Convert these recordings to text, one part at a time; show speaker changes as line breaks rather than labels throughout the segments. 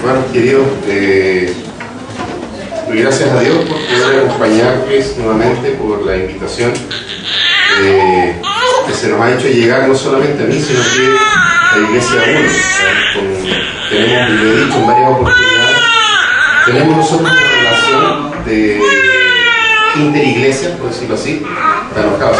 Hermanos queridos, doy gracias a Dios por poder acompañarles nuevamente, por la invitación que se nos ha hecho llegar no solamente a mí, sino que a la Iglesia 1. Tenemos, y lo he dicho en varias oportunidades, tenemos nosotros una relación de interiglesia, por decirlo así, está enojado,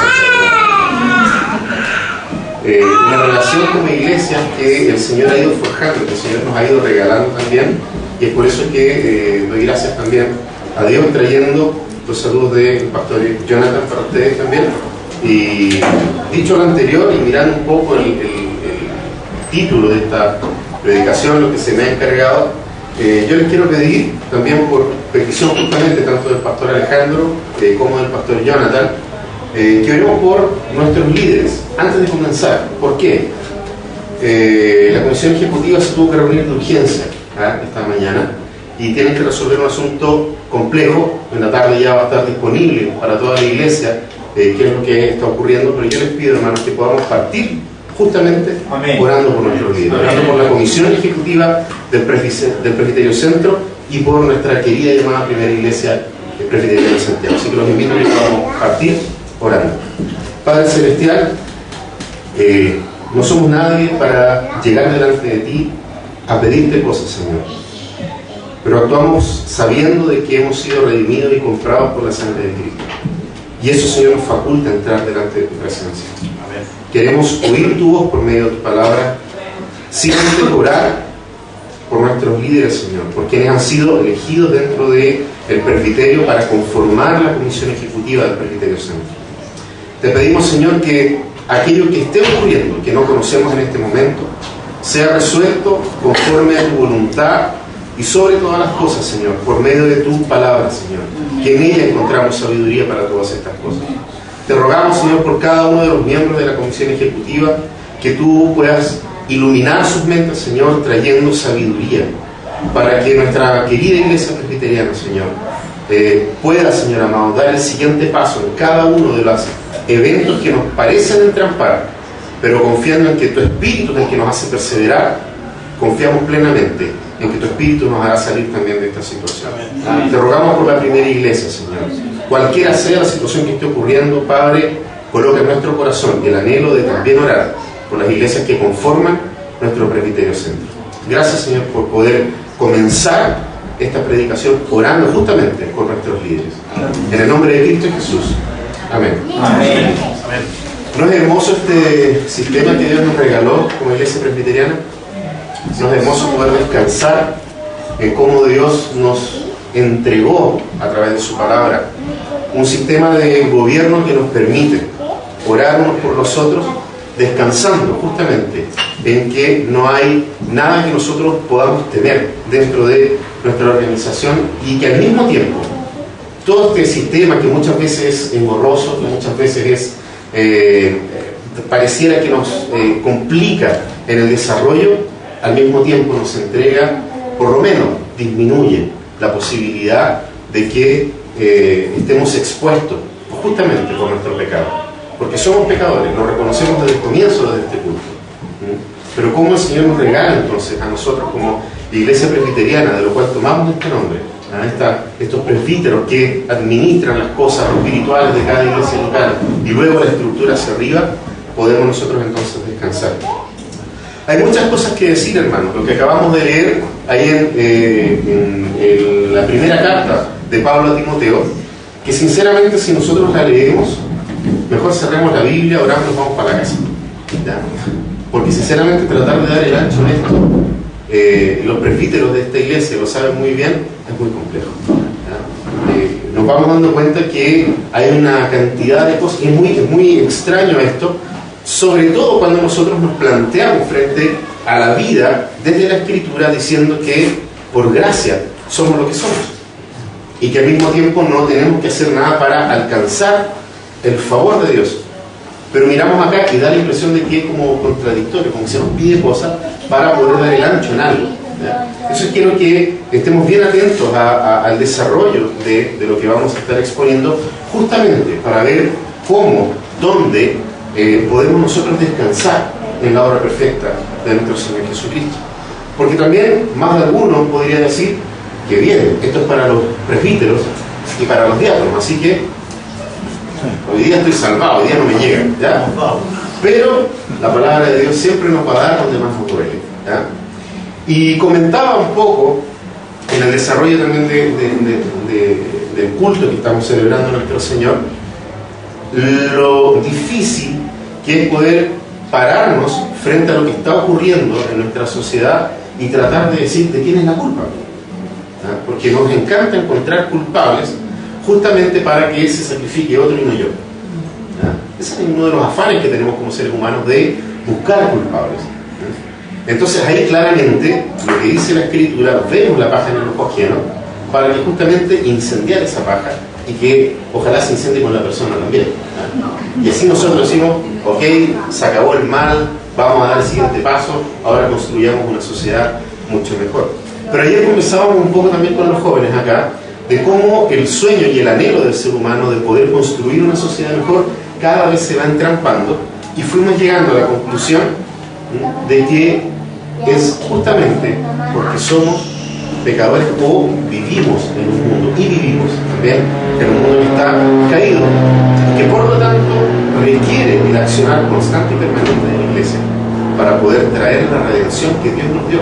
una relación como iglesia que el Señor ha ido forjando, que el Señor nos ha ido regalando también, y es por eso que doy gracias también a Dios, trayendo los saludos del pastor Jonathan para ustedes también. Y dicho lo anterior y mirando un poco el título de esta predicación, lo que se me ha encargado, yo les quiero pedir también, por petición justamente tanto del pastor Alejandro como del pastor Jonathan, que oremos por nuestros líderes antes de comenzar. ¿Por qué? La comisión ejecutiva se tuvo que reunir de urgencia esta mañana y tienen que resolver un asunto complejo. En la tarde ya va a estar disponible para toda la iglesia qué es lo que está ocurriendo, pero yo les pido, hermanos, que podamos partir justamente orando por nuestros líderes, orando por la comisión ejecutiva del Presbiterio Centro y por nuestra querida y llamada primera iglesia, el Presbiterio de Santiago. Así que los invito a que podamos partir orando. Padre Celestial, no somos nadie para llegar delante de ti a pedirte cosas, Señor, pero actuamos sabiendo de que hemos sido redimidos y comprados por la sangre de Cristo, y eso, Señor, nos faculta entrar delante de tu presencia. Amén. Queremos oír tu voz por medio de tu palabra, simplemente orar por nuestros líderes, Señor, por quienes han sido elegidos dentro del presbiterio para conformar la comisión ejecutiva del Presbiterio Centro. Te pedimos, Señor, que aquello que esté ocurriendo, que no conocemos en este momento, sea resuelto conforme a tu voluntad y sobre todas las cosas, Señor, por medio de tu palabra, Señor, que en ella encontramos sabiduría para todas estas cosas. Te rogamos, Señor, por cada uno de los miembros de la comisión ejecutiva, que tú puedas iluminar sus mentes, Señor, trayendo sabiduría para que nuestra querida iglesia presbiteriana, Señor, pueda, Señor amado, dar el siguiente paso en cada uno de los eventos que nos parecen entrampar, pero confiando en que tu Espíritu es el que nos hace perseverar. Confiamos plenamente en que tu Espíritu nos hará salir también de esta situación. Amén. Te rogamos por la primera iglesia, Señor. Cualquiera sea la situación que esté ocurriendo, Padre, coloca en nuestro corazón el anhelo de también orar por las iglesias que conforman nuestro Presbiterio Centro. Gracias, Señor, por poder comenzar esta predicación orando justamente por nuestros líderes. Amén. En el nombre de Cristo Jesús. Amén. Amén. Amén. ¿No es hermoso este sistema que Dios nos regaló como iglesia presbiteriana? ¿No es hermoso poder descansar en cómo Dios nos entregó a través de su palabra un sistema de gobierno que nos permite orar unos por los otros, descansando justamente en que no hay nada que nosotros podamos temer dentro de nuestra organización, y que al mismo tiempo todo este sistema, que muchas veces es engorroso, que muchas veces es pareciera que nos complica en el desarrollo, al mismo tiempo nos entrega, por lo menos disminuye la posibilidad de que estemos expuestos justamente por nuestro pecado, porque somos pecadores, lo reconocemos desde el comienzo de este culto. Pero cómo el Señor nos regala entonces a nosotros como iglesia presbiteriana, de lo cual tomamos este nombre, estos presbíteros que administran las cosas espirituales de cada iglesia local, y luego la estructura hacia arriba, podemos nosotros entonces descansar. Hay muchas cosas que decir, hermanos. Lo que acabamos de leer ahí en la primera carta de Pablo a Timoteo, que sinceramente, si nosotros la leemos, mejor cerremos la Biblia, oramos y nos vamos para la casa, ¿ya? Porque sinceramente tratar de dar el ancho en esto, los presbíteros de esta iglesia lo saben muy bien, es muy complejo, ¿ya? Nos vamos dando cuenta que hay una cantidad de cosas, y es muy extraño esto, sobre todo cuando nosotros nos planteamos frente a la vida desde la Escritura, diciendo que por gracia somos lo que somos, y que al mismo tiempo no tenemos que hacer nada para alcanzar el favor de Dios. Pero miramos acá y da la impresión de que es como contradictorio, como que se nos pide cosas para poder dar el ancho en algo, ¿ya? Entonces quiero que estemos bien atentos al desarrollo de lo que vamos a estar exponiendo, justamente para ver cómo, dónde podemos nosotros descansar en la obra perfecta de nuestro Señor Jesucristo. Porque también más de alguno podría decir que bien, esto es para los presbíteros y para los diáconos, así que hoy día estoy salvado, hoy día no me llega, ¿ya? Pero la palabra de Dios siempre nos va a dar donde más nos duele, ¿ya? Y comentaba un poco en el desarrollo también del culto que estamos celebrando a nuestro Señor, lo difícil que es poder pararnos frente a lo que está ocurriendo en nuestra sociedad y tratar de decir de quién es la culpa, ¿ya? Porque nos encanta encontrar culpables justamente para que se sacrifique otro y no yo, ¿ya? Ese es uno de los afanes que tenemos como seres humanos, de buscar culpables, ¿ya? Entonces ahí claramente lo que dice la Escritura, vemos la paja en el ojo ajeno para que justamente incendiar esa paja y que ojalá se incendie con la persona también, ¿ya? Y así nosotros decimos, ok, se acabó el mal, vamos a dar el siguiente paso, ahora construyamos una sociedad mucho mejor. Pero ayer conversábamos un poco también con los jóvenes acá de cómo el sueño y el anhelo del ser humano de poder construir una sociedad mejor cada vez se va entrampando, y fuimos llegando a la conclusión de que es justamente porque somos pecadores o vivimos en un mundo, y vivimos también en un mundo que está caído, que por lo tanto requiere el accionar constante y permanente de la Iglesia para poder traer la redención que Dios nos dio,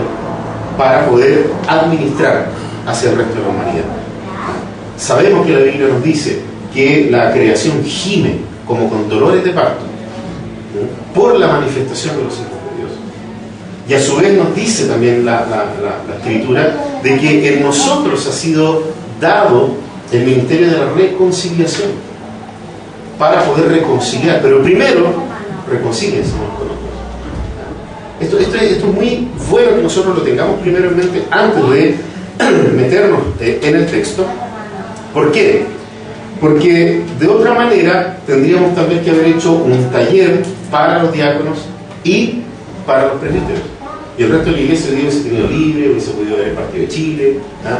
para poder administrar hacia el resto de la humanidad. Sabemos que la Biblia nos dice que la creación gime como con dolores de parto, ¿sí?, por la manifestación de los hijos de Dios. Y a su vez nos dice también la Escritura de que en nosotros ha sido dado el ministerio de la reconciliación para poder reconciliar. Pero primero, reconcíliense con otros. Esto es muy bueno que nosotros lo tengamos primero en mente antes de meternos en el texto. ¿Por qué? Porque de otra manera tendríamos tal vez que haber hecho un taller para los diáconos y para los presbíteros. Y el resto de la iglesia hubiese tenido libre, hubiese podido ver el partido de Chile, ¿ah?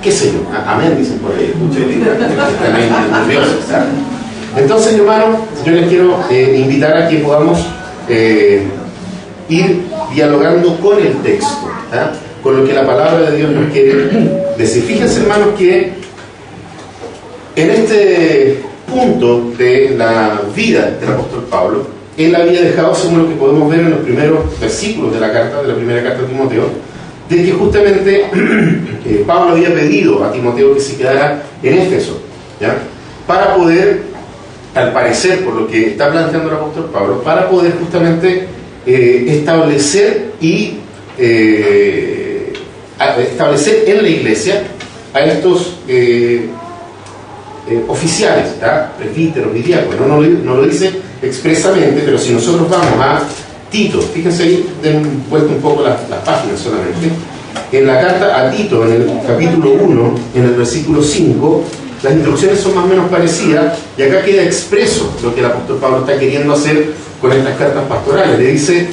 ¿Qué sé yo? Amén, dicen por ahí. Están ahí nerviosos, ¿sabes? Entonces, hermanos, yo les quiero invitar a que podamos ir dialogando con el texto, ¿ah?, con lo que la palabra de Dios nos quiere decir. Fíjense, hermanos, que en este punto de la vida del apóstol Pablo, él había dejado, según lo que podemos ver en los primeros versículos de la primera carta a Timoteo, de que justamente Pablo había pedido a Timoteo que se quedara en Éfeso, ¿ya?, para poder, al parecer, por lo que está planteando el apóstol Pablo, para poder justamente establecer en la iglesia a estos oficiales, ¿tá?, presbíteros y diáconos. No lo dice expresamente, pero si nosotros vamos a Tito, fíjense ahí, den vuelta un poco las páginas solamente. En la carta a Tito, en el capítulo 1, en el versículo 5, las instrucciones son más o menos parecidas, y acá queda expreso lo que el apóstol Pablo está queriendo hacer con estas cartas pastorales. Le dice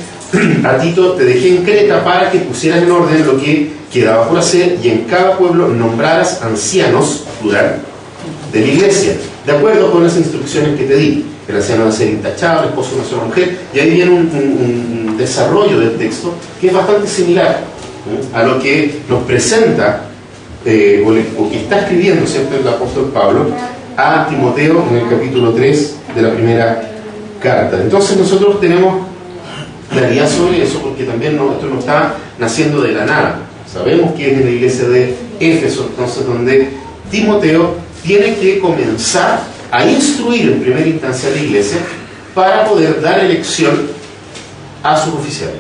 a Tito: te dejé en Creta para que pusieras en orden lo que quedaba por hacer, y en cada pueblo nombraras ancianos, plural, de la iglesia, de acuerdo con las instrucciones que te di. El anciano debe ser intachable, esposo de una sola mujer. Y ahí viene un desarrollo del texto que es bastante similar, ¿sí?, a lo que nos presenta o que está escribiendo siempre el apóstol Pablo a Timoteo en el capítulo 3 de la primera carta. Entonces nosotros tenemos claridad sobre eso, porque también esto no está naciendo de la nada. Sabemos que es en la iglesia de Éfeso, entonces, donde Timoteo tiene que comenzar a instruir en primera instancia a la iglesia para poder dar elección a sus oficiales,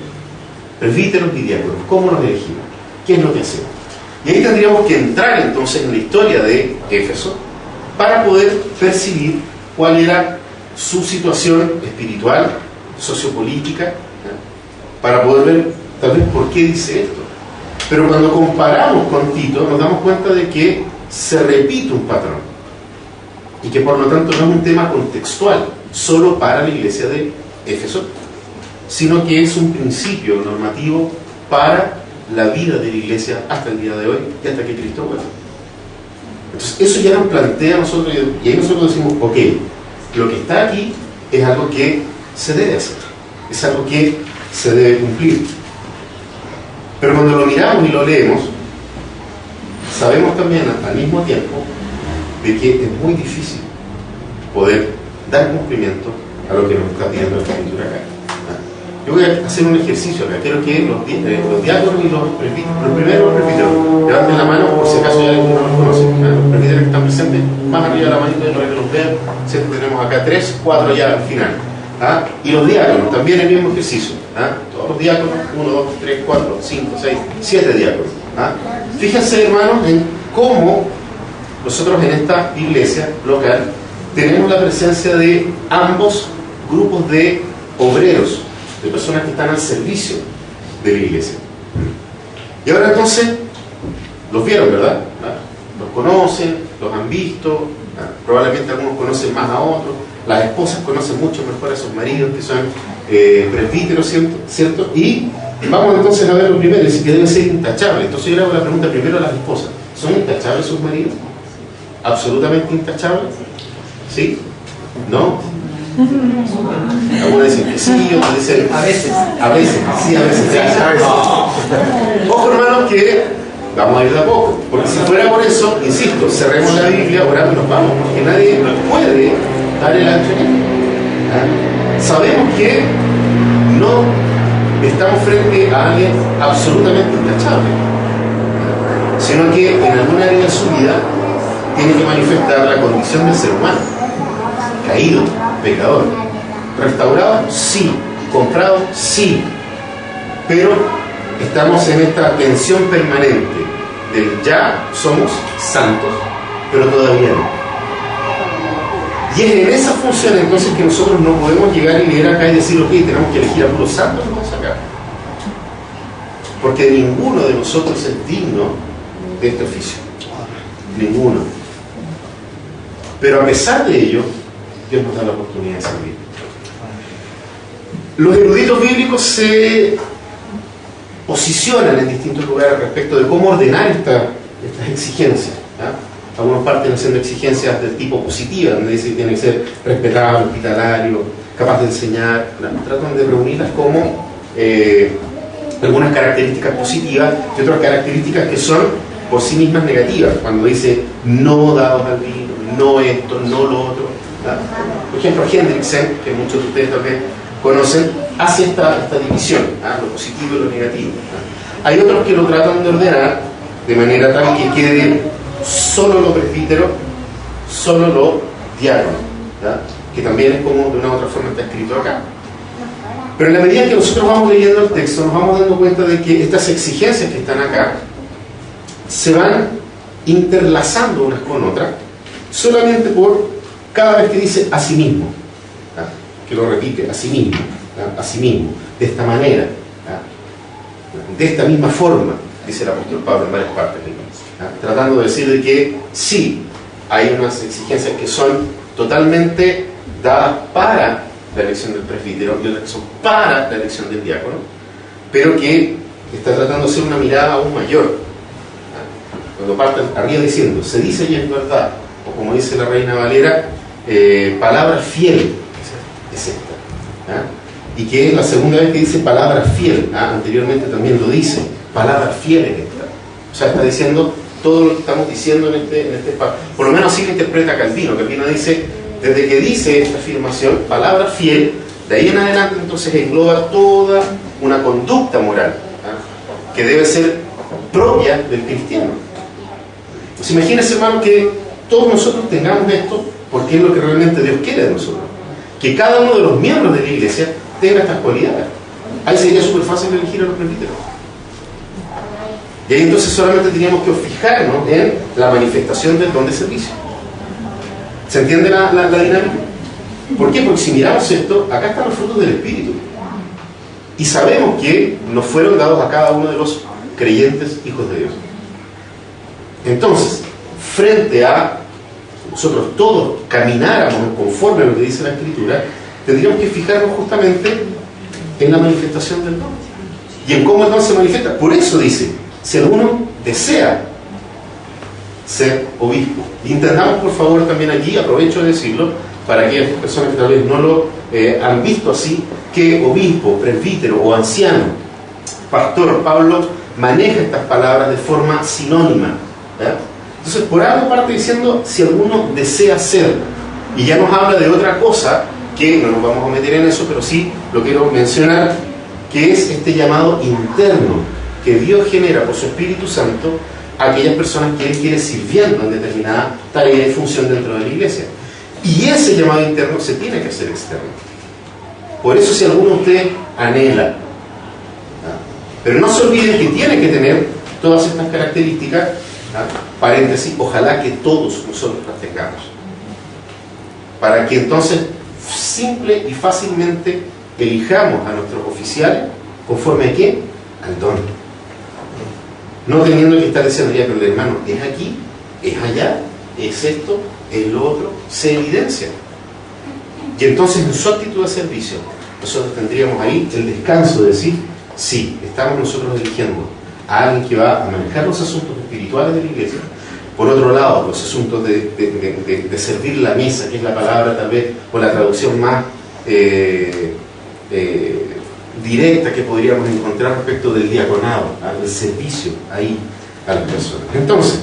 presbíteros y diáconos. ¿Cómo los elegimos? ¿Qué es lo que hacemos? Y ahí tendríamos que entrar entonces en la historia de Éfeso para poder percibir cuál era su situación espiritual, sociopolítica, ¿ya?, para poder ver tal vez por qué dice esto. Pero cuando comparamos con Tito, nos damos cuenta de que se repite un patrón, y que por lo tanto no es un tema contextual solo para la iglesia de Éfeso, sino que es un principio normativo para la vida de la iglesia hasta el día de hoy y hasta que Cristo vuelva. Entonces eso ya nos plantea a nosotros, y ahí nosotros decimos: ok, lo que está aquí es algo que se debe hacer, es algo que se debe cumplir. Pero cuando lo miramos y lo leemos, sabemos también al mismo tiempo de que es muy difícil poder dar cumplimiento a lo que nos está pidiendo la Escritura acá. Yo voy a hacer un ejercicio acá. Quiero que los diáconos y los presbíteros, los primeros presbíteros, levanten la mano por si acaso ya alguno no los conoce. Los presbíteros que están presentes, más arriba de la manita para que los vean. Siempre tenemos acá 3, 4 ya al final. Y los diáconos, también el mismo ejercicio. Todos los diáconos, 1, 2, 3, 4, 5, 6, 7 diáconos. Fíjense, hermanos, en cómo nosotros en esta iglesia local tenemos la presencia de ambos grupos de obreros, de personas que están al servicio de la iglesia. Y ahora entonces, los vieron, ¿verdad? Los conocen, los han visto, probablemente algunos conocen más a otros, las esposas conocen mucho mejor a sus maridos que son presbíteros, ¿cierto? Y vamos entonces a ver lo primero, es que debe ser intachable. Entonces yo le hago la pregunta primero a las esposas: ¿son intachables sus maridos? ¿Absolutamente intachables? ¿Sí? ¿No? Algunos dicen que sí, otros dicen a veces, sí, a veces. Ojo, hermanos, que vamos a ir de a poco, porque si fuera por eso, insisto, cerremos la Biblia, oramos y nos vamos, porque nadie puede dar el ancho en esto. Sabemos que no estamos frente a alguien absolutamente intachable, sino que en alguna área de su vida tiene que manifestar la condición del ser humano, caído, pecador. Restaurado, sí. Comprado, sí. Pero estamos en esta tensión permanente del ya somos santos, pero todavía no. Y es en esa función entonces que nosotros no podemos llegar y leer acá y decir, ok, tenemos que elegir a puros santos, no vamos acá. Porque ninguno de nosotros es digno de este oficio. Ninguno. Pero a pesar de ello, Dios nos da la oportunidad de servir. Los eruditos bíblicos se posicionan en distintos lugares respecto de cómo ordenar estas exigencias. Algunos parten haciendo exigencias del tipo positiva, donde dice que tiene que ser respetable, hospitalario, capaz de enseñar. Tratan de reunirlas como algunas características positivas y otras características que son por sí mismas negativas, cuando dice no dados al vino, no esto, no lo otro. Por ejemplo, Hendrickson, que muchos de ustedes tal vez conocen, hace esta división, lo positivo y lo negativo. Hay otros que lo tratan de ordenar de manera tal que quede solo lo presbítero, solo lo diácono, que también es como de una u otra forma está escrito acá. Pero en la medida que nosotros vamos leyendo el texto, nos vamos dando cuenta de que estas exigencias que están acá se van interlazando unas con otras, solamente por cada vez que dice a sí mismo, que lo repite, a sí mismo, de esta manera, de esta misma forma, dice el apóstol Pablo en varias partes, tratando de decir de que sí, hay unas exigencias que son totalmente dadas para la elección del presbítero y otras que son para la elección del diácono, pero que está tratando de hacer una mirada aún mayor. Cuando parten arriba diciendo, se dice y es verdad, o como dice la Reina Valera, palabra fiel es esta. Y que es la segunda vez que dice palabra fiel. Anteriormente también lo dice, palabra fiel es esta. O sea, está diciendo todo lo que estamos diciendo en este espacio. Por lo menos así lo interpreta Calvino. Calvino dice, desde que dice esta afirmación, palabra fiel, de ahí en adelante entonces engloba toda una conducta moral que debe ser propia del cristiano. Pues imagínense, hermano, que todos nosotros tengamos esto, porque es lo que realmente Dios quiere de nosotros. Que cada uno de los miembros de la iglesia tenga estas cualidades. Ahí sería súper fácil elegir a los presbíteros. Y ahí entonces solamente teníamos que fijarnos en la manifestación del don de servicio. ¿Se entiende la dinámica? ¿Por qué? Porque si miramos esto, acá están los frutos del Espíritu. Y sabemos que nos fueron dados a cada uno de los creyentes hijos de Dios. Entonces, frente a nosotros todos camináramos conforme a lo que dice la Escritura, tendríamos que fijarnos justamente en la manifestación del don y en cómo el don se manifiesta. Por eso dice, si alguno desea ser obispo, y entendamos por favor también aquí, aprovecho de decirlo para aquellas personas que tal vez no lo han visto así, que obispo, presbítero o anciano, pastor, Pablo maneja estas palabras de forma sinónima. ¿Ya? Entonces, por algo parte diciendo, si alguno desea ser, y ya nos habla de otra cosa, que no nos vamos a meter en eso, pero sí lo quiero mencionar, que es este llamado interno que Dios genera por su Espíritu Santo a aquellas personas que Él quiere sirviendo en determinada tarea y función dentro de la iglesia. Y ese llamado interno se tiene que hacer externo. Por eso, si alguno de ustedes anhela, ¿ya? Pero no se olviden que tiene que tener todas estas características, ¿ya? Paréntesis, ojalá que todos nosotros las tengamos, para que entonces simple y fácilmente elijamos a nuestros oficiales conforme a qué, al don, no teniendo que estar diciendo, ya, pero el hermano es aquí, es allá, es esto, es lo otro, se evidencia. Y entonces en su actitud de servicio nosotros tendríamos ahí el descanso de decir, sí, estamos nosotros eligiendo a alguien que va a manejar los asuntos espirituales de la iglesia. Por otro lado, los asuntos de servir la misa, que es la palabra tal vez, o la traducción más directa que podríamos encontrar respecto del diaconado, del servicio ahí a las personas. Entonces,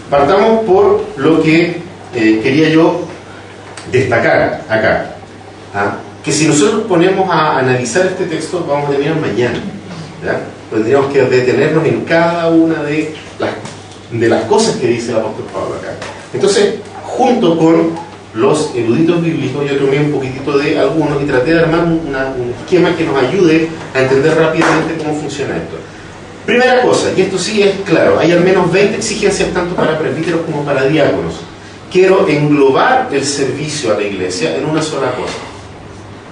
partamos por lo que quería yo destacar acá. Que si nosotros ponemos a analizar este texto, vamos a terminar mañana. ¿Ya? Tendríamos que detenernos en cada una de las cosas que dice el apóstol Pablo acá. Entonces, junto con los eruditos bíblicos, yo tomé un poquitito de algunos y traté de armar un esquema que nos ayude a entender rápidamente cómo funciona esto. Primera cosa, y esto sí es claro, hay al menos 20 exigencias tanto para presbíteros como para diáconos. Quiero englobar el servicio a la iglesia en una sola cosa,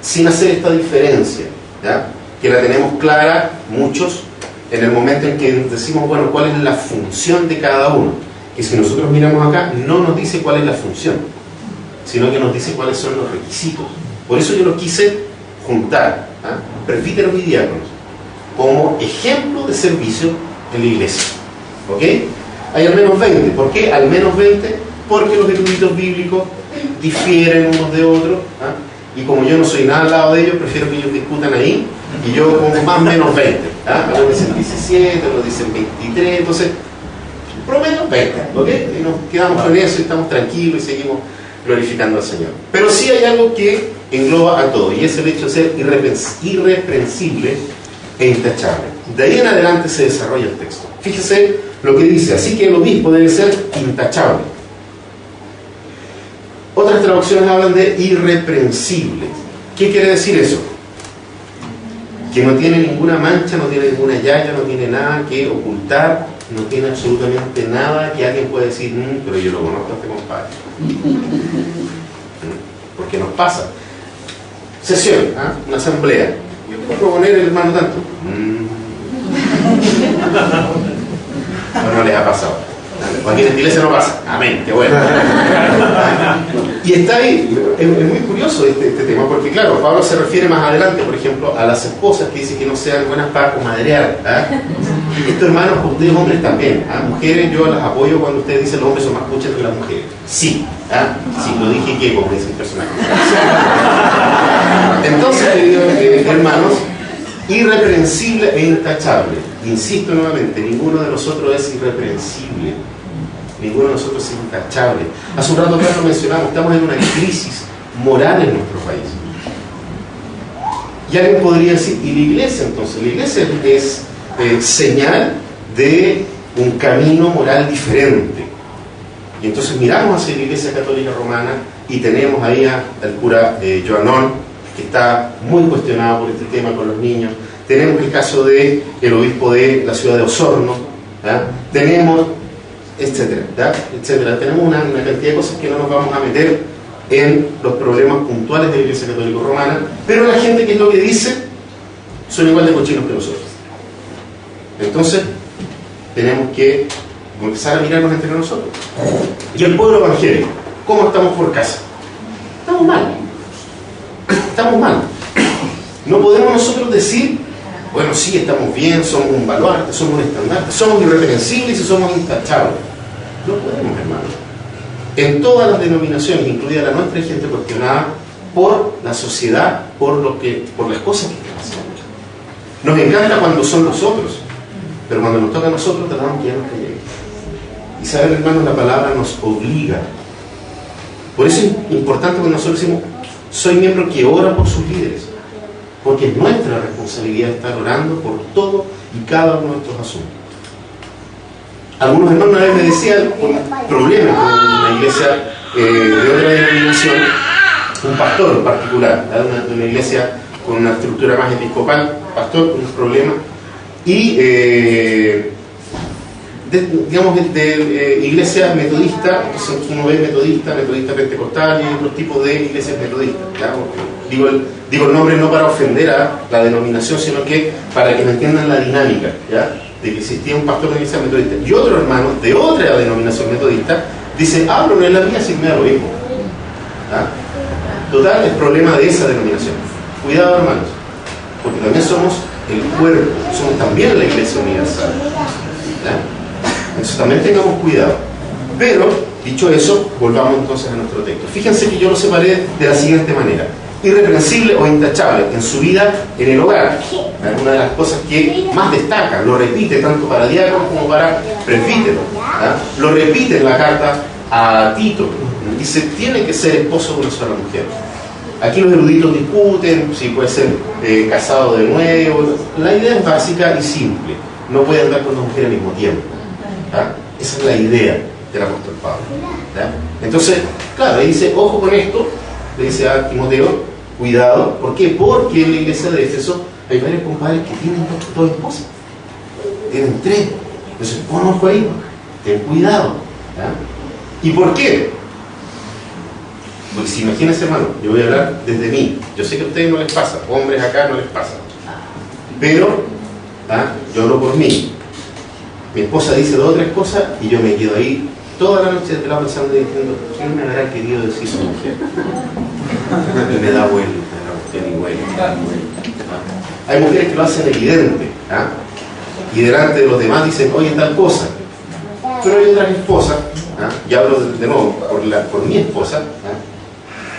sin hacer esta diferencia, ¿ya? Que la tenemos clara muchos en el momento en que decimos, bueno, ¿cuál es la función de cada uno? Que si nosotros miramos acá, no nos dice cuál es la función, sino que nos dice cuáles son los requisitos. Por eso yo los quise juntar, presbíteros y diáconos, como ejemplo de servicio en la iglesia. ¿Ok? Hay al menos 20. ¿Por qué al menos 20? Porque los eruditos bíblicos difieren unos de otros, y como yo no soy nada al lado de ellos, prefiero que ellos discutan ahí, y yo pongo más o menos 20. Algunos dicen 17, otros dicen 23, entonces, promedio 20, ¿ok? Y nos quedamos con eso y estamos tranquilos y seguimos glorificando al Señor. Pero sí hay algo que engloba a todo, y es el hecho de ser irreprensible e intachable. De ahí en adelante se desarrolla el texto. Fíjese lo que dice, así que el obispo debe ser intachable. Otras traducciones hablan de irreprensible. ¿Qué quiere decir eso? Que no tiene ninguna mancha, no tiene ninguna llalla, no tiene nada que ocultar, no tiene absolutamente nada que alguien pueda decir, pero yo lo conozco a este compadre. Porque nos pasa. Sesión, una asamblea. Yo puedo proponer el hermano tanto. No les ha pasado. Aquí en la iglesia no pasa. Amén, qué bueno. Y está ahí, es muy curioso este tema, porque claro, Pablo se refiere más adelante, por ejemplo, a las esposas que dicen que no sean buenas para comadrear. Y esto, hermanos, ustedes hombres también. Mujeres, yo las apoyo cuando ustedes dicen los hombres son más puchas que las mujeres. Sí, sí, lo dije que como dice el personaje. Entonces, queridos hermanos, irreprensible e intachable. Insisto nuevamente, ninguno de nosotros es irreprensible, ninguno de nosotros es intachable. Hace un rato atrás lo mencionamos, estamos en una crisis moral en nuestro país. Y alguien podría decir, ¿y la iglesia entonces? La iglesia es señal de un camino moral diferente. Y entonces miramos hacia la Iglesia Católica Romana y tenemos ahí al cura Joanón, que está muy cuestionado por este tema con los niños. Tenemos el caso del obispo de la ciudad de Osorno, tenemos, etcétera, etcétera. Tenemos una cantidad de cosas que no nos vamos a meter en los problemas puntuales de la Iglesia Católica Romana, pero la gente, ¿qué es lo que dice? Son igual de cochinos que nosotros. Entonces, tenemos que empezar a mirarnos entre nosotros. Y el pueblo evangélico, ¿cómo estamos por casa? Estamos mal. Estamos mal. No podemos nosotros decir, bueno, sí, estamos bien, somos un baluarte, somos un estandarte, somos irreprensibles y somos intachables. No podemos, hermanos. En todas las denominaciones, incluida la nuestra, hay gente cuestionada por la sociedad, por las cosas que están haciendo. Nos encanta cuando son los otros, pero cuando nos toca a nosotros tratamos que ya nos callen. Y saben, hermanos, la palabra nos obliga. Por eso es importante cuando nosotros decimos, soy miembro que ora por sus líderes, porque es nuestra responsabilidad estar orando por todo y cada uno de estos asuntos. Algunos hermanos una vez me decían, con problemas con una iglesia de otra denominación, un pastor en particular, de una iglesia con una estructura más episcopal, pastor con un problema, y de iglesia metodista. Entonces uno ve metodista pentecostal y otros tipos de iglesias metodistas, ¿ya? Digo el nombre no para ofender a la denominación, sino que para que me entiendan la dinámica, ¿ya? De que existía un pastor de iglesia metodista y otro hermano de otra denominación metodista dice, pero no es la mía, si me da lo mismo, ¿ya? Total, el problema de esa denominación. Cuidado, hermanos, porque también somos el cuerpo, somos también la iglesia universal, ¿ya? Entonces también tengamos cuidado. Pero, dicho eso, volvamos entonces a nuestro texto. Fíjense que yo lo separé de la siguiente manera: irreprensible o intachable en su vida en el hogar. Es una de las cosas que más destaca, lo repite tanto para diácono como para presbítero, ¿ya? Lo repite en la carta a Tito. Dice, tiene que ser esposo de una sola mujer. Aquí los eruditos discuten si puede ser casado de nuevo. La idea es básica y simple: no puede andar con dos mujeres al mismo tiempo, ¿ya? Esa es la idea del apóstol Pablo, ¿ya? Entonces, claro, ahí dice, ojo con esto, le dice a Timoteo, cuidado. ¿Por qué? Porque en la iglesia de Éfeso hay varios compadres que tienen dos esposas, tienen tres. Entonces, pon ojo ahí, ten cuidado, ¿ya? ¿Y por qué? Porque si imagínense, hermano, yo voy a hablar desde mí. Yo sé que a ustedes no les pasa, hombres acá no les pasa, pero yo hablo por mí. Mi esposa dice 2 o 3 cosas y yo me quedo ahí toda la noche de lado pensando y diciendo, ¿quién me habrá querido decir su mujer? Y me da vuelta, y vuelta. Hay mujeres que lo hacen evidente, y delante de los demás dicen, oye, tal cosa. Pero hay otras esposas, y hablo de nuevo por mi esposa,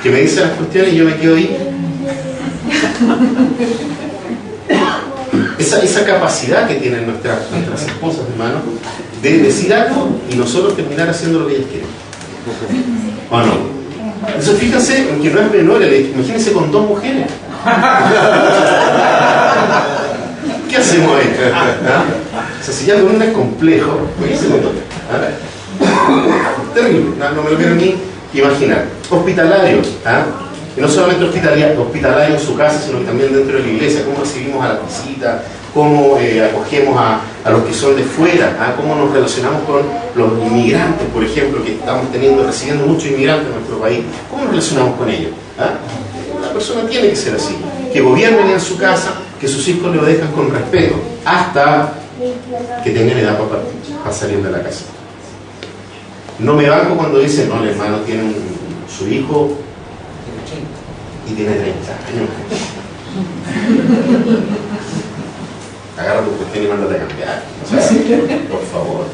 que me dice las cuestiones y yo me quedo ahí. Esa capacidad que tienen nuestras esposas, hermanos, de decir algo y nosotros terminar haciendo lo que ellas quieren. ¿O no? Entonces fíjense que no es menor, imagínense con 2 mujeres. ¿Qué hacemos ahí? O sea, si ya con una es complejo, ¿qué hacemos con otra? Terrible, no me lo quiero ni imaginar. Hospitalarios, y no solamente hospitalario en su casa, sino que también dentro de la iglesia. Cómo recibimos a la visita, cómo acogemos a los que son de fuera, cómo nos relacionamos con los inmigrantes, por ejemplo, que estamos recibiendo muchos inmigrantes en nuestro país. ¿Cómo nos relacionamos con ellos? La persona tiene que ser así, que gobiernen en su casa, que sus hijos le obedezcan con respeto, hasta que tengan edad para salir de la casa. No me banco cuando dicen, no, el hermano tiene su hijo y tiene 30 años. Agarra tu cuestión y mándate a cambiar. O sea, por favor.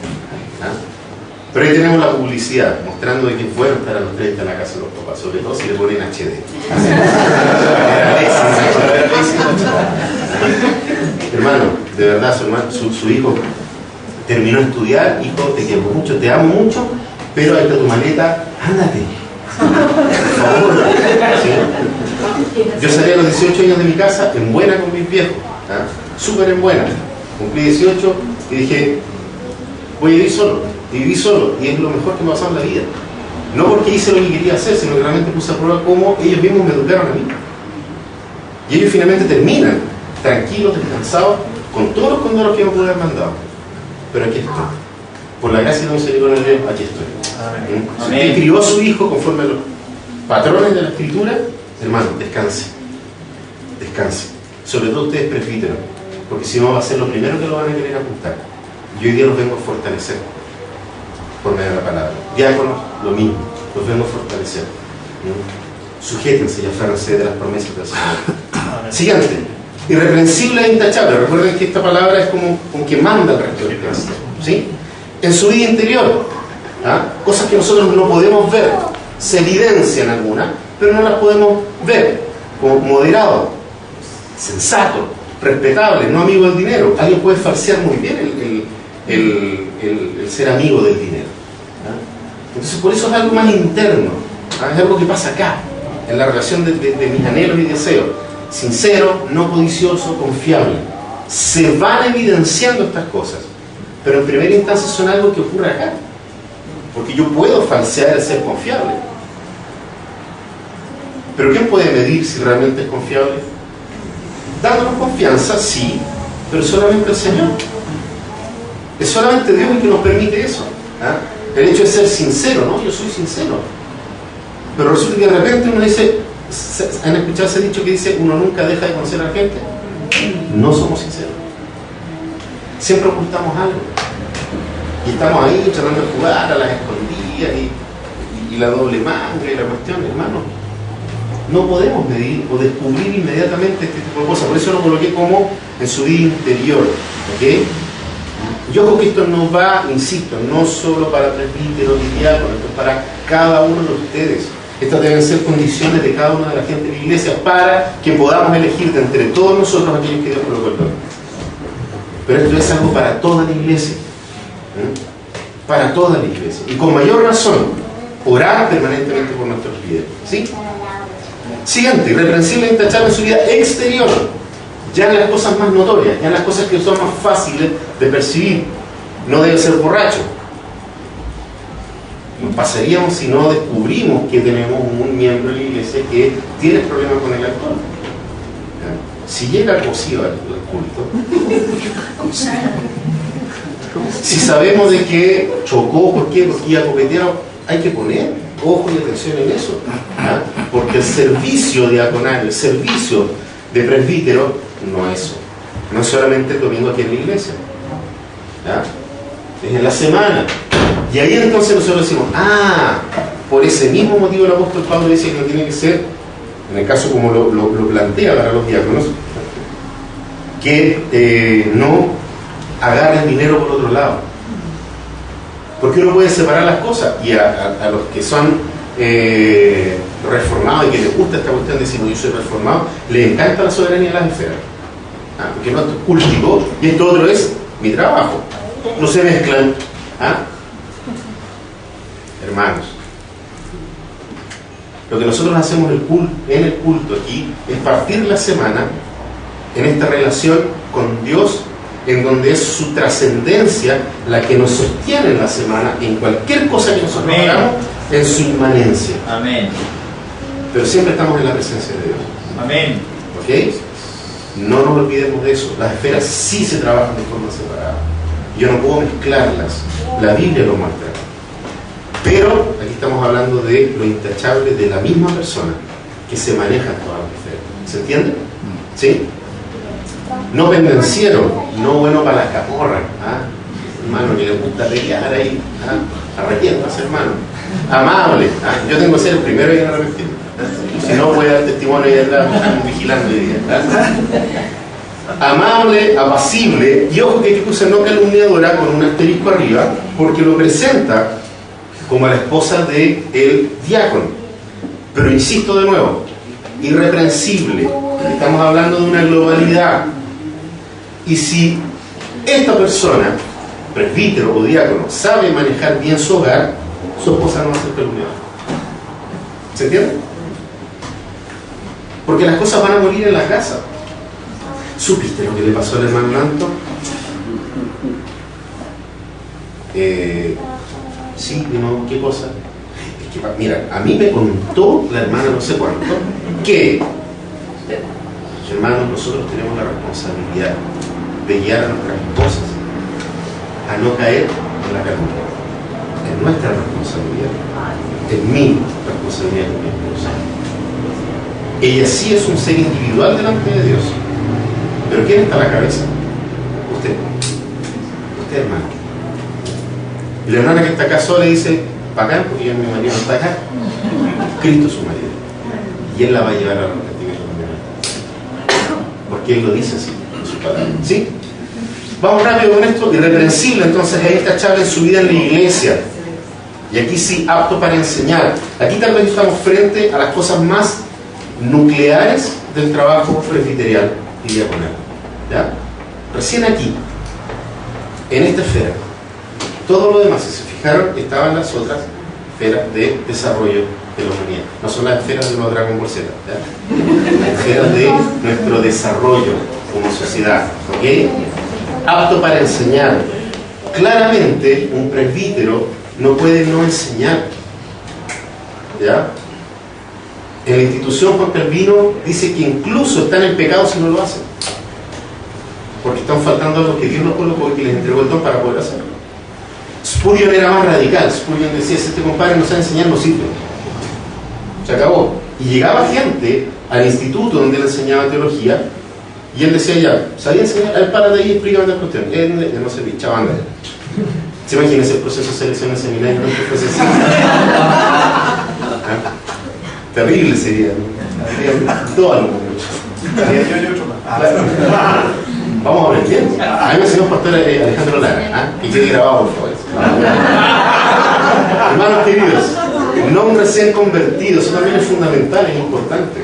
Pero ahí tenemos la publicidad mostrando de que es bueno estar a los 30 en la casa de los papás, sobre todo si le ponen HD. Hermano, de verdad, su hijo terminó de estudiar, hijo, te quiero mucho, te amo mucho, pero ahí está tu maleta, ándate. Por favor. ¿Sí? Yo salí a los 18 años de mi casa en buena con mis viejos, súper en buena. Cumplí 18 y dije, voy a vivir solo. Y viví solo, y es lo mejor que me ha pasado en la vida. No porque hice lo que quería hacer, sino que realmente puse a prueba cómo ellos mismos me educaron a mí. Y ellos finalmente terminan tranquilos, descansados, con todos los condoros que me pude haber mandado. Pero aquí estoy. Por la gracia de la misericordia de Dios, aquí estoy. Si usted crió a su hijo conforme a los patrones de la Escritura, hermano, descanse. Descanse. Sobre todo ustedes presbíteros, porque si no va a ser lo primero que lo van a querer apuntar. Y hoy día los vengo a fortalecer por medio de la palabra. Diáconos, lo mismo, los vengo a fortalecer. Sujétense y aférrense de las promesas del Señor. Siguiente, irreprensible e intachable. Recuerden que esta palabra es como que manda el resto del texto, ¿sí? En su vida interior, cosas que nosotros no podemos ver, se evidencian algunas, pero no las podemos ver. Como moderado, sensato, respetable, no amigo del dinero. Alguien puede falsear muy bien el ser amigo del dinero. Entonces, por eso es algo más interno, es algo que pasa acá, en la relación de mis anhelos y deseos. Sincero, no codicioso, confiable. Se van evidenciando estas cosas, pero en primera instancia son algo que ocurre acá, porque yo puedo falsear el ser confiable. Pero ¿quién puede medir si realmente es confiable? Dándonos confianza, sí, pero solamente el Señor. Es solamente Dios el que nos permite eso. El hecho de ser sincero, ¿no? Yo soy sincero. Pero resulta que de repente uno dice, ¿han escuchado ese dicho que dice, uno nunca deja de conocer a la gente? No somos sinceros. Siempre ocultamos algo. Y estamos ahí tratando de jugar a las escondidas y la doble manga y la cuestión, hermano. No podemos medir o descubrir inmediatamente este tipo de cosas. Por eso lo coloqué como en su vida interior. ¿Ok? Yo creo que esto no va, insisto, no solo para presbíteros y diáconos, esto es para cada uno de ustedes. Estas deben ser condiciones de cada una de la gente de la iglesia para que podamos elegir de entre todos nosotros aquellos que Dios colocó el don. Pero esto es algo para toda la iglesia. Para toda la iglesia. Y con mayor razón, orar permanentemente por nuestros líderes. ¿Sí? Siguiente, irreprensible e intachable en su vida exterior. Ya en las cosas más notorias, ya en las cosas que son más fáciles de percibir. No debe ser borracho. Nos pasaríamos si no descubrimos que tenemos un miembro de la iglesia que tiene problemas con el alcohol. Si llega cocido al culto, si sabemos de que chocó, ¿por qué? Porque iba coqueteado, hay que poner ojo y atención en eso. Porque el servicio diaconal, el servicio de presbítero, no es eso. No es solamente el domingo aquí en la iglesia. Es en la semana. Y ahí entonces nosotros decimos, por ese mismo motivo el apóstol Pablo dice que no tiene que ser, en el caso como lo plantea para los diáconos, que no agarren dinero por otro lado. Porque uno puede separar las cosas. Y a los que son reformados y que les gusta esta cuestión de decir, yo soy reformado, les encanta la soberanía de las esferas. Porque no, esto es cultivo y esto otro es mi trabajo. No se mezclan. Hermanos, lo que nosotros hacemos en el culto aquí es partir la semana en esta relación con Dios, en donde es su trascendencia la que nos sostiene en la semana, en cualquier cosa que nosotros hagamos, en su inmanencia.
Amén.
Pero siempre estamos en la presencia de Dios.
Amén.
¿Ok? No nos olvidemos de eso. Las esferas sí se trabajan de forma separada. Yo no puedo mezclarlas. La Biblia lo muestra. Pero aquí estamos hablando de lo intachable de la misma persona que se maneja en todas las esferas. ¿Se entiende? ¿Sí? No pendenciero, no bueno para las camorras. Hermano, que le gusta pelear ahí. Arrepiéntase, hermano. Amable. Yo tengo que ser el primero en arrepentirme. Si no, voy a dar testimonio y andar vigilando hoy día. Amable, apacible, y ojo que aquí puse no calumniadora con un asterisco arriba, porque lo presenta como a la esposa del diácono. Pero insisto de nuevo, irreprensible. Estamos hablando de una globalidad. Y si esta persona, presbítero o diácono, sabe manejar bien su hogar, su esposa no va a ser calumniadora. ¿Se entiende? Porque las cosas van a morir en la casa. ¿Supiste lo que le pasó al hermano Lanto? Sí, no, ¿qué cosa? Es que, mira, a mí me contó la hermana no sé cuánto que, hermanos, nosotros tenemos la responsabilidad de guiar a nuestras esposas a no caer en la calumnia. Es nuestra responsabilidad. Es mi responsabilidad con mi esposa. Ella sí es un ser individual delante de Dios. Pero ¿quién está a la cabeza? Usted. Usted, hermano. Y la hermana que está acá sola dice, para acá, porque mi marido no está acá. Cristo es su marido. Y Él la va a llevar a la arrepentimiento también. Porque Él lo dice así, en su palabra. ¿Sí? Vamos rápido con esto. Irreprensible, entonces, ahí está Chávez en su vida en la iglesia. Y aquí sí, apto para enseñar. Aquí tal vez estamos frente a las cosas más nucleares del trabajo presbiterial y diaconal. ¿Ya? Recién aquí. en esta esfera. Todo lo demás, si se fijaron, estaban las otras esferas de desarrollo de la humanidad. No son las esferas de los Dragon Ball Z, las esferas de nuestro desarrollo como sociedad, ¿ok? Apto para enseñar. Claramente, un presbítero no puede no enseñar, ¿ya? En la institución Juan Calvino dice que incluso están en pecado si no lo hacen, porque están faltando a los que Dios los colocó y que les entregó el don para poder hacerlo. Spurgeon era más radical. Spurgeon decía: si este compadre no sabe enseñar, no sirve, se acabó. Y llegaba gente al instituto donde él enseñaba teología y él decía: ya, ¿sabía enseñar? Él para de ahí y explícame la cuestión. Él no servía, chavanda. ¿Se imagina ese proceso de selección en seminario? ¿No? Fuese así. Terrible sería, ¿no? Todo algo mucho. Vamos aprendiendo. A mí me enseñó el pastor Alejandro Lara, que quede grabado, por favor. Hermanos queridos, no un recién convertido, eso también es fundamental, es importante.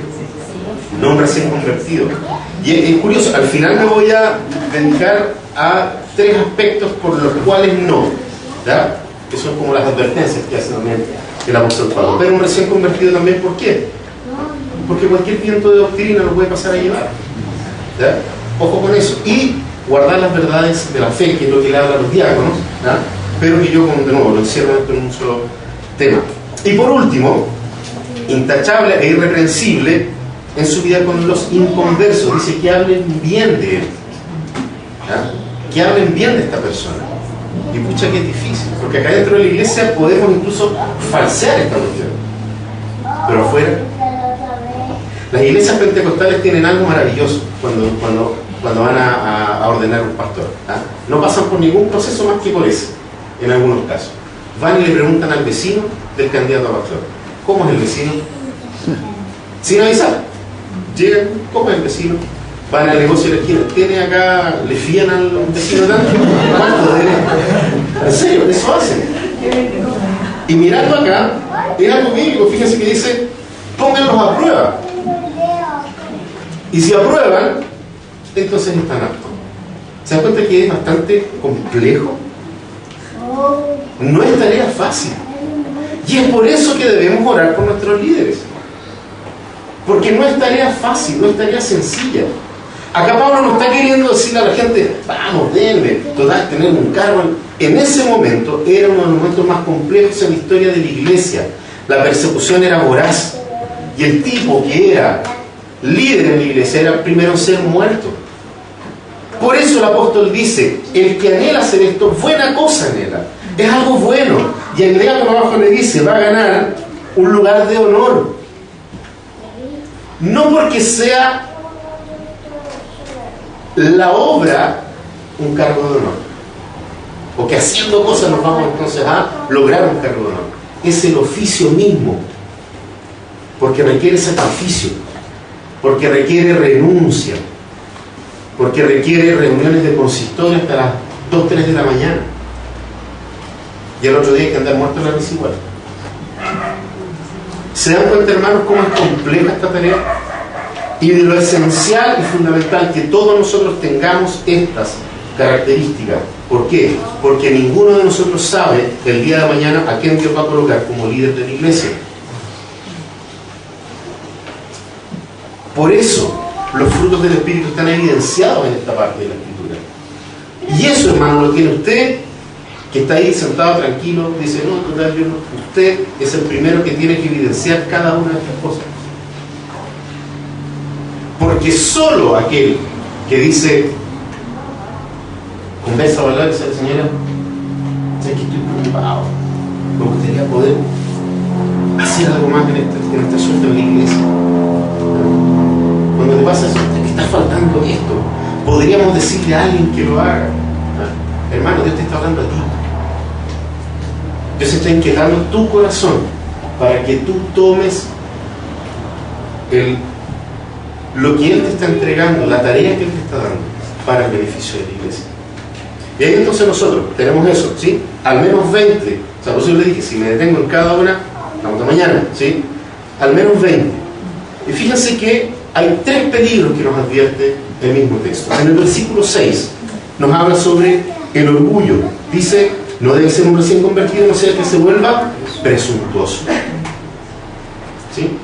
No un recién convertido. Y es curioso, al final me voy a dedicar a 3 aspectos por los cuales no, ¿ya? Que son como las advertencias que hace también el apóstol Pablo. Pero un recién convertido también, ¿por qué? Porque cualquier viento de doctrina lo puede pasar a llevar, ¿ya? Ojo con eso. Y guardar las verdades de la fe, que es lo que le habla a los diáconos, ¿ya? Pero que yo, de nuevo, lo encierro en un solo tema. Y por último, intachable e irreprensible en su vida con los inconversos. Dice que hablen bien de él, ¿ya? Que hablen bien de esta persona. Y pucha que es difícil, porque acá dentro de la iglesia podemos incluso falsear esta cuestión, pero afuera las iglesias pentecostales tienen algo maravilloso cuando van a ordenar un pastor, ¿ah? No pasan por ningún proceso más que por ese, en algunos casos. Van y le preguntan al vecino del candidato a pastor: ¿cómo es el vecino? Sin avisar. Llegan: ¿cómo es el vecino? Van al negocio de la esquina: ¿tiene acá, le fían al vecino tanto? ¿Cuánto debe? En serio, eso hacen. Y mirando acá, es algo bíblico. Fíjense que dice: pónganlos a prueba. Y si aprueban, entonces están aptos. ¿Se dan cuenta que es bastante complejo? No es tarea fácil. Y es por eso que debemos orar por nuestros líderes. Porque no es tarea fácil, no es tarea sencilla. Acá Pablo no está queriendo decirle a la gente: vamos, denme, total, tener un cargo. En ese momento era uno de los momentos más complejos en la historia de la iglesia. La persecución era voraz. Y el tipo que era líder en la iglesia era el primero en ser muerto. Por eso el apóstol dice: el que anhela hacer esto, buena cosa anhela. Es algo bueno. Y agrega por abajo, le dice: va a ganar un lugar de honor. No porque sea la obra un cargo de honor, o que haciendo cosas nos vamos entonces a lograr un cargo de honor. Es el oficio mismo, porque requiere sacrificio, porque requiere renuncia, porque requiere reuniones de consistorio hasta las 2, 3 de la mañana, y el otro día hay que andar muerto en la risa igual. ¿Se dan cuenta, hermanos, cómo es compleja esta tarea? Y de lo esencial y fundamental que todos nosotros tengamos estas características. ¿Por qué? Porque ninguno de nosotros sabe el día de mañana a quién Dios va a colocar como líder de la iglesia. Por eso los frutos del Espíritu están evidenciados en esta parte de la Escritura. Y eso, hermano, lo tiene usted, que está ahí sentado tranquilo, dice: no, total, yo no. Usted es el primero que tiene que evidenciar cada una de estas cosas. Porque solo aquel que dice: conversa a hablar, dice la señora, sé que estoy preocupado, me gustaría poder hacer algo más en este asunto en la iglesia. Cuando te pasa eso, que está faltando esto, podríamos decirle a alguien que lo haga. Hermano, Dios te está hablando a ti. Dios está inquietando tu corazón para que tú tomes lo que Él te está entregando, la tarea que Él te está dando para el beneficio de la iglesia. Y ahí entonces nosotros tenemos eso, ¿sí? Al menos 20. O sea, por eso yo le dije: si me detengo en cada una, hasta mañana, ¿sí? Al menos 20. Y fíjense que hay 3 peligros que nos advierte el mismo texto. En el versículo 6 nos habla sobre el orgullo. Dice, no debe ser un recién convertido, no sea que se vuelva presuntuoso. ¿Sí?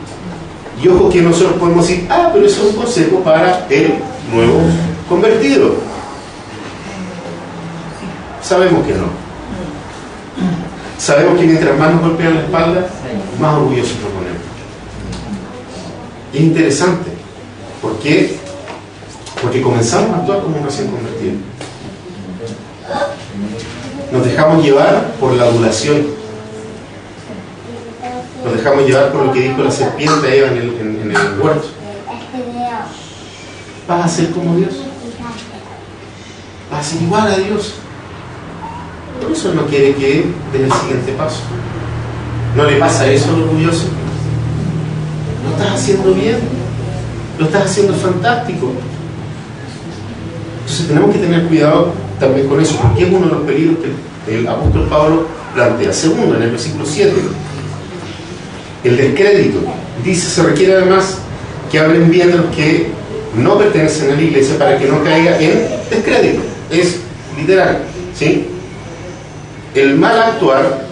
Y ojo que nosotros podemos decir, pero eso es un consejo para el nuevo convertido. Sabemos que no. Sabemos que mientras más nos golpean la espalda, más orgullosos nos ponemos. Y es interesante. ¿Por qué? Porque comenzamos a actuar como un recién convertido. Nos dejamos llevar por la adulación. Nos dejamos llevar por lo que dijo la serpiente a Eva en el huerto. ¿Vas a ser como Dios? ¿Vas a ser igual a Dios? Por eso no quiere que dé el siguiente paso. ¿No le pasa eso al orgulloso? Lo estás haciendo bien. Lo estás haciendo fantástico. Entonces tenemos que tener cuidado también con eso, porque es uno de los peligros que el apóstol Pablo plantea. Segundo, en el versículo 7, el descrédito. Dice, se requiere además que hablen bien de los que no pertenecen a la iglesia para que no caiga en descrédito. Es literal, ¿sí? El mal actuar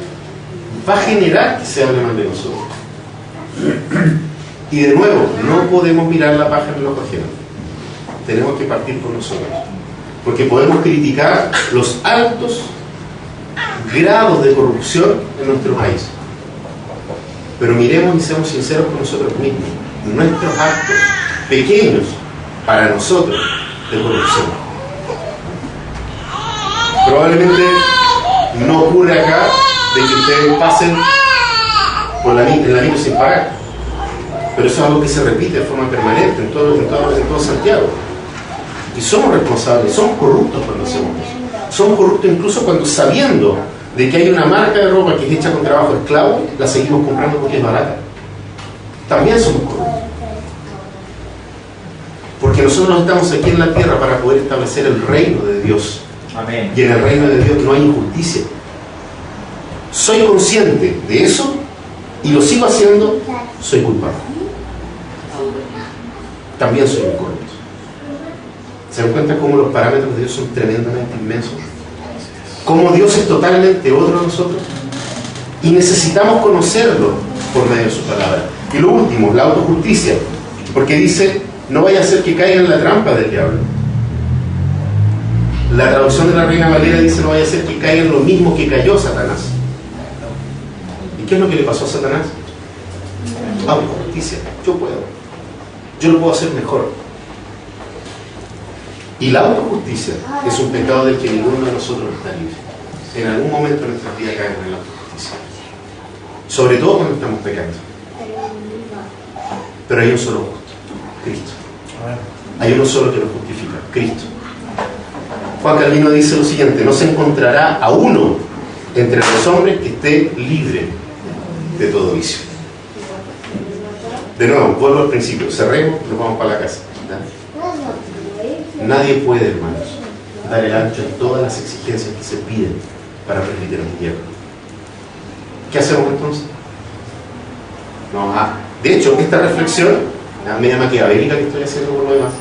va a generar que se hable mal de nosotros. Y de nuevo, no podemos mirar la paja en el ojo ajeno. Tenemos que partir por nosotros. Porque podemos criticar los altos grados de corrupción en nuestro país. Pero miremos y seamos sinceros con nosotros mismos. Nuestros actos pequeños para nosotros de corrupción. Probablemente no ocurre acá de que ustedes pasen por en la micro sin pagar. Pero eso es algo que se repite de forma permanente en todo Santiago. Y somos responsables, somos corruptos cuando hacemos eso. Somos corruptos incluso cuando, sabiendo de que hay una marca de ropa que es hecha con trabajo esclavo, la seguimos comprando porque es barata. También somos corruptos. Porque nosotros estamos aquí en la tierra para poder establecer el reino de Dios.
Amén.
Y en el reino de Dios no hay injusticia. Soy consciente de eso y lo sigo haciendo, soy culpable. También soy un corrupto. ¿Se dan cuenta cómo los parámetros de Dios son tremendamente inmensos? Cómo Dios es totalmente otro a nosotros. Y necesitamos conocerlo por medio de su palabra. Y lo último, la autojusticia. Porque dice, no vaya a ser que caiga en la trampa del diablo. La traducción de la Reina Valera dice, no vaya a ser que caiga en lo mismo que cayó Satanás. ¿Y qué es lo que le pasó a Satanás? Autojusticia. Yo puedo. Yo lo puedo hacer mejor. Y la autojusticia es un pecado del que ninguno de nosotros está libre. En algún momento de nuestra vida caemos en la autojusticia. Sobre todo cuando estamos pecando. Pero hay un solo justo, Cristo. Hay uno solo que nos justifica, Cristo. Juan Calvino dice lo siguiente: no se encontrará a uno entre los hombres que esté libre de todo vicio. De nuevo, vuelvo al principio, cerremos y nos vamos para la casa. Nadie puede, hermanos, dar el ancho en todas las exigencias que se piden para permitir el tierra. ¿Qué hacemos entonces? No, de hecho, esta reflexión, la media maquiavélica que estoy haciendo por lo demás,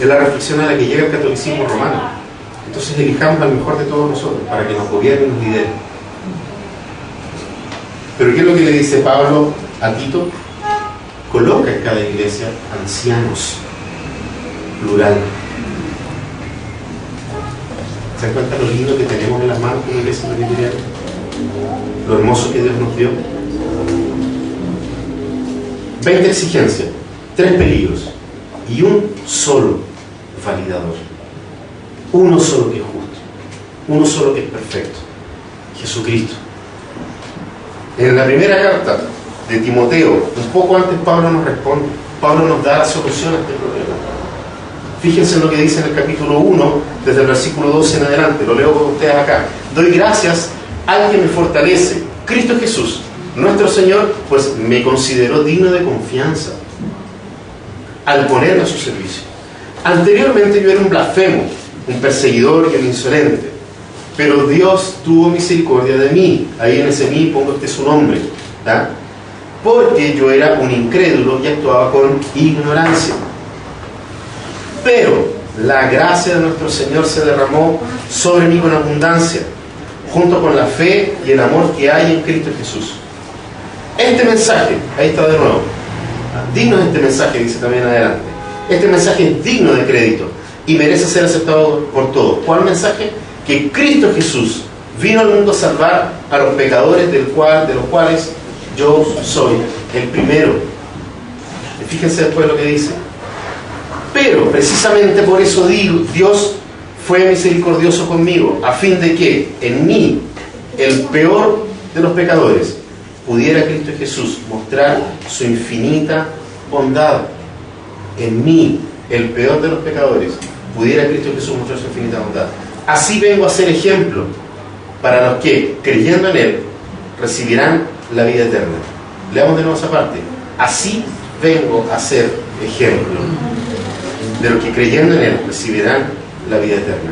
es la reflexión a la que llega el catolicismo romano. Entonces elijamos al mejor de todos nosotros para que nos gobierne y nos lidere. Pero ¿qué es lo que le dice Pablo a Tito? Coloca en cada iglesia ancianos, plural. ¿Se dan cuenta lo lindo que tenemos en las manos como iglesia presbiteriana? Lo hermoso que Dios nos dio. 20 exigencias, 3 peligros y un solo validador. Uno solo que es justo, uno solo que es perfecto, Jesucristo. En la primera carta de Timoteo, un poco antes, Pablo nos responde. Pablo nos da la solución a este problema. Fíjense en lo que dice en el capítulo 1, desde el versículo 12 en adelante. Lo leo con ustedes acá. Doy gracias al que me fortalece, Cristo Jesús, nuestro Señor, pues me consideró digno de confianza al ponerme a su servicio. Anteriormente yo era un blasfemo, un perseguidor y un insolente, pero Dios tuvo misericordia de mí. Ahí en ese mí pongo su nombre, ¿tá? Porque yo era un incrédulo y actuaba con ignorancia. Pero la gracia de nuestro Señor se derramó sobre mí con abundancia, junto con la fe y el amor que hay en Cristo Jesús. Este mensaje, ahí está de nuevo, digno de este mensaje, dice también adelante. Este mensaje es digno de crédito y merece ser aceptado por todos. ¿Cuál mensaje? Que Cristo Jesús vino al mundo a salvar a los pecadores, de los cuales yo soy el primero. Fíjense después lo que dice. Pero precisamente por eso digo, Dios fue misericordioso conmigo, a fin de que en mí, el peor de los pecadores, pudiera Cristo Jesús mostrar su infinita bondad. En mí, el peor de los pecadores, pudiera Cristo Jesús mostrar su infinita bondad. Así vengo a ser ejemplo para los que, creyendo en Él, recibirán la vida eterna. Leamos de nuevo esa parte. Así vengo a ser ejemplo de los que, creyendo en Él, recibirán la vida eterna.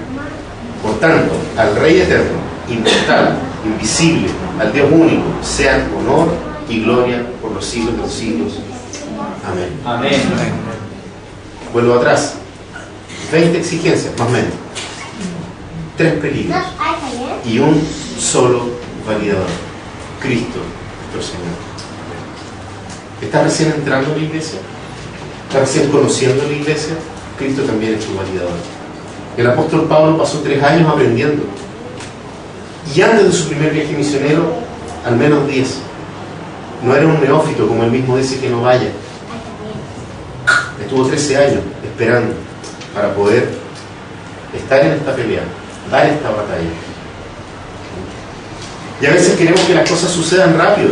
Por tanto, al Rey eterno, inmortal, invisible, al Dios único, sean honor y gloria por los siglos de los siglos. Amén.
Amén.
Vuelvo atrás. 20 exigencias, más o menos. 3 peligros y un solo validador: Cristo, nuestro Señor. ¿Estás recién entrando en la iglesia? ¿Estás recién conociendo la iglesia? Cristo también es tu validador. El apóstol Pablo pasó 3 años aprendiendo, y antes de su primer viaje misionero, al menos 10. No era un neófito, como él mismo dice, que no vaya. Estuvo 13 años esperando para poder estar en esta pelea, dar esta batalla. Y a veces queremos que las cosas sucedan rápido.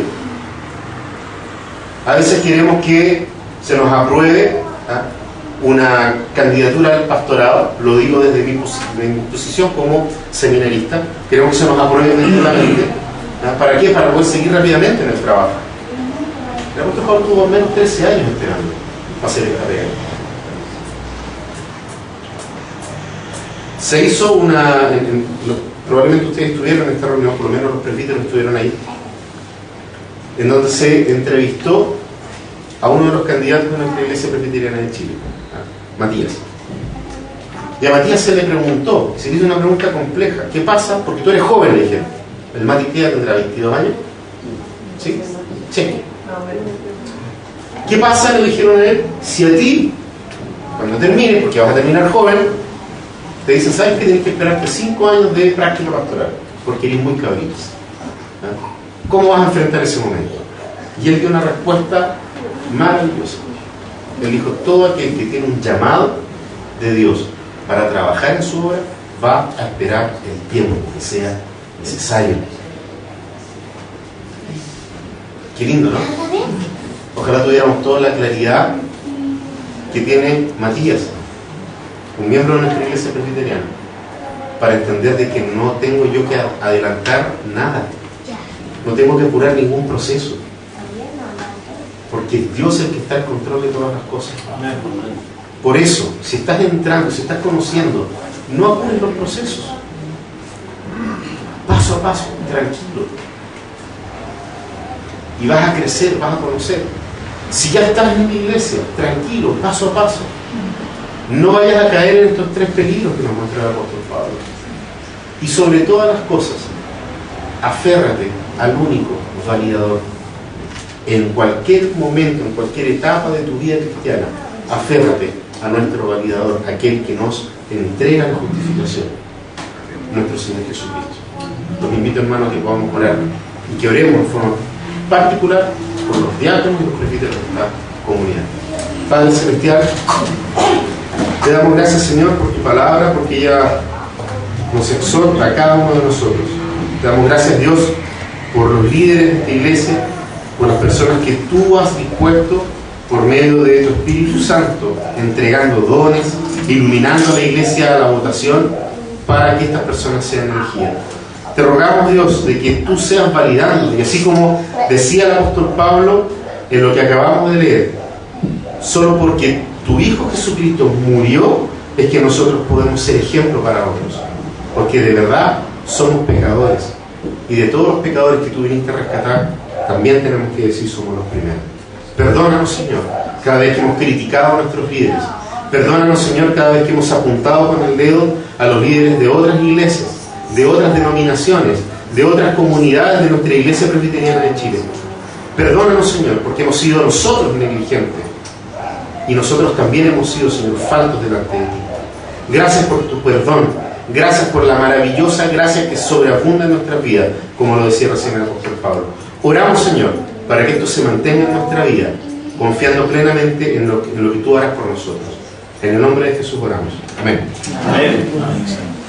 A veces queremos que se nos apruebe una candidatura al pastorado. Lo digo desde mi posición como seminarista. Queremos que se nos apruebe inmediatamente. ¿Para qué? Para poder seguir rápidamente en el trabajo. El apóstol Pablo tuvo al menos 13 años esperando para hacer esta pega. Se hizo una... probablemente ustedes estuvieron en esta reunión, por lo menos los presbíteros estuvieron ahí, en donde se entrevistó a uno de los candidatos de nuestra iglesia presbiteriana de Chile, Matías. Y a Matías se le preguntó, se le hizo una pregunta compleja: ¿qué pasa? Porque tú eres joven, le dijeron. El Matías tendrá 22 años. ¿Sí? Sí. ¿Qué pasa? Le dijeron a él, si a ti, cuando termines, porque vas a terminar joven, te dicen, ¿sabes que tienes que esperarte 5 años de práctica pastoral? Porque eres muy cabrito. ¿Cómo vas a enfrentar ese momento? Y él dio una respuesta maravillosa. Él dijo: todo aquel que tiene un llamado de Dios para trabajar en su obra va a esperar el tiempo que sea necesario. Qué lindo, ¿no? Ojalá tuviéramos toda la claridad que tiene Matías, un miembro de nuestra iglesia presbiteriana, para entender de que no tengo yo que adelantar nada, no tengo que apurar ningún proceso, porque es Dios el que está en control de todas las cosas. Por eso, si estás entrando, si estás conociendo, no apures los procesos, paso a paso, tranquilo, y vas a crecer, vas a conocer. Si ya estás en la iglesia, tranquilo, paso a paso. No vayas a caer en estos 3 peligros que nos muestra el apóstol Pablo. Y sobre todas las cosas, aférrate al único validador. En cualquier momento, en cualquier etapa de tu vida cristiana, aférrate a nuestro validador, aquel que nos entrega la justificación, nuestro Señor Jesucristo. Los invito, hermanos, a que podamos orar y que oremos en forma particular por los diáconos y los presbíteros de esta comunidad. Padre Celestial, te damos gracias, Señor, por tu palabra, porque ella nos exhorta a cada uno de nosotros. Te damos gracias, Dios, por los líderes de esta iglesia, por las personas que tú has dispuesto por medio de tu Espíritu Santo, entregando dones, iluminando a la iglesia a la votación para que estas personas sean elegidas. Te rogamos, Dios, de que tú seas validando, y así como decía el apóstol Pablo en lo que acabamos de leer, solo porque tu Hijo Jesucristo murió es que nosotros podemos ser ejemplo para otros, porque de verdad somos pecadores, y de todos los pecadores que tú viniste a rescatar, también tenemos que decir somos los primeros. Perdónanos, Señor, cada vez que hemos criticado a nuestros líderes, Perdónanos, Señor, cada vez que hemos apuntado con el dedo a los líderes de otras iglesias, de otras denominaciones, de otras comunidades de nuestra iglesia presbiteriana de Chile. Perdónanos, Señor, porque hemos sido nosotros negligentes. Y nosotros también hemos sido, Señor, faltos delante de ti. Gracias por tu perdón. Gracias por la maravillosa gracia que sobreabunda en nuestras vidas, como lo decía recién el apóstol Pablo. Oramos, Señor, para que esto se mantenga en nuestra vida, confiando plenamente en lo que tú harás por nosotros. En el nombre de Jesús oramos. Amén.
Amén.